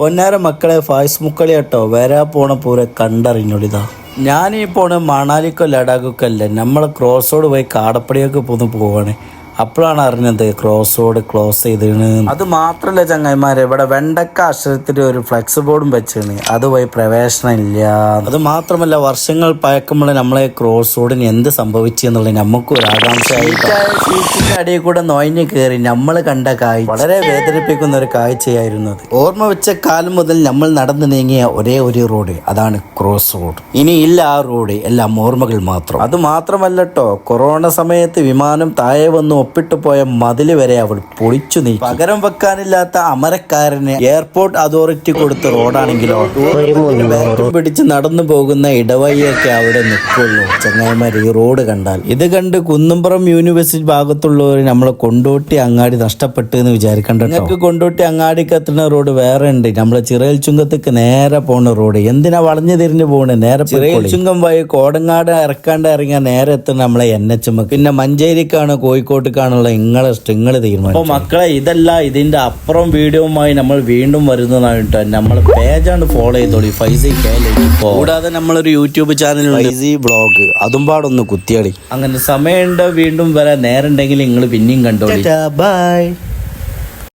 പൊന്നാര മക്കളെ ഫായ്സ് മുക്കളി കേട്ടോ വരാ പോണ പൂരെ കണ്ടറിഞ്ഞോളിതാ. ഞാനീ പോണ മണാലിക്കോ ലഡാഖൊക്കെ അല്ലേ, നമ്മളെ ക്രോസ് റോഡ് പോയി കാടപ്പടിയൊക്കെ പോവാണ്. അപ്പോഴാണ് അറിഞ്ഞത് ക്രോസ് റോഡ് ക്ലോസ് ചെയ്തിണ്. അത് മാത്രല്ല ചങ്ങായിമാരെ, ഇവിടെ വെണ്ടക്ക അക്ഷരത്തിൽ ഒരു ഫ്ലെക്സ് ബോർഡും വെച്ചാണ്, അത് പോയി പ്രവേശനം ഇല്ല. അത് മാത്രമല്ല വർഷങ്ങൾ പഴക്കമുള്ള നമ്മളെ ക്രോസ് റോഡിന് എന്ത് സംഭവിച്ചു എന്നുള്ളത് നമുക്ക് ഒരു ആകാംക്ഷയായി. സീറ്റിന്റെ അടിയിൽ കൂടെ നൊയഞ്ഞു കയറി നമ്മൾ കണ്ട കാഴ്ച വളരെ വേദനിപ്പിക്കുന്ന ഒരു കാഴ്ചയായിരുന്നു അത്. ഓർമ്മ വെച്ച കാലം മുതൽ നമ്മൾ നടന്നു നീങ്ങിയ ഒരേ ഒരു റോഡ്, അതാണ് ക്രോസ് റോഡ്. ഇനി ഇല്ല ആ റോഡ്, എല്ലാം ഓർമ്മകൾ മാത്രം. അത് മാത്രമല്ലട്ടോ, കൊറോണ സമയത്ത് വിമാനം താഴെ വന്ന് ഒപ്പിട്ട് പോയ മതില് വരെ അവൾ പൊളിച്ചു നീക്കി. പകരം വെക്കാനില്ലാത്ത അമരക്കാരന് എയർപോർട്ട് അതോറിറ്റി കൊടുത്ത റോഡാണെങ്കിലോ പിടിച്ച് നടന്നു പോകുന്ന ഇടവഴിയൊക്കെ അവിടെ നിൽക്കുള്ളൂ. ചങ്ങായിമാർ ഈ റോഡ് കണ്ടാൽ. ഇത് കണ്ട് കുന്നുംപുറം യൂണിവേഴ്സിറ്റി ഭാഗത്തുള്ളവർ നമ്മളെ കൊണ്ടോട്ടി അങ്ങാടി നഷ്ടപ്പെട്ടു എന്ന് വിചാരിക്കണ്ട. നിങ്ങൾക്ക് കൊണ്ടോട്ടി അങ്ങാടിക്ക് എത്തുന്ന റോഡ് വേറെ ഉണ്ട്, നമ്മളെ ചിറയൽ ചുങ്കത്തേക്ക് നേരെ പോണ റോഡ്. എന്തിനാ വളഞ്ഞു തിരിഞ്ഞു പോണ്? നേരെ ചിറയൽ ചുങ്കം വഴി കോടങ്ങാട് ഇറക്കാണ്ട് ഇറങ്ങിയാൽ നേരെ എത്തുന്ന നമ്മളെ NH. പിന്നെ മഞ്ചേരിക്കാണ് കോഴിക്കോട്ട് ാണുള്ള നിങ്ങൾ തീരുമാനം. അപ്പോൾ മക്കളെ, ഇതല്ല ഇതിന്റെ അപ്പുറം വീഡിയോയുമായി നമ്മൾ വീണ്ടും വരുന്നതാണ്. നമ്മൾ പേജാണ് ഫോളോ ചെയ്തോളി, ഫൈസി കേരള. കൂടാതെ നമ്മളൊരു യൂട്യൂബ് ചാനൽ ഫൈസി വ്ളോഗ്, അതും പാടൊന്ന് കുത്തിയാളി. അങ്ങനെ സമയമുണ്ടോ വീണ്ടും വരാൻ നേരം ഉണ്ടെങ്കിൽ നിങ്ങൾ പിന്നെയും കണ്ടോളി. ബൈ.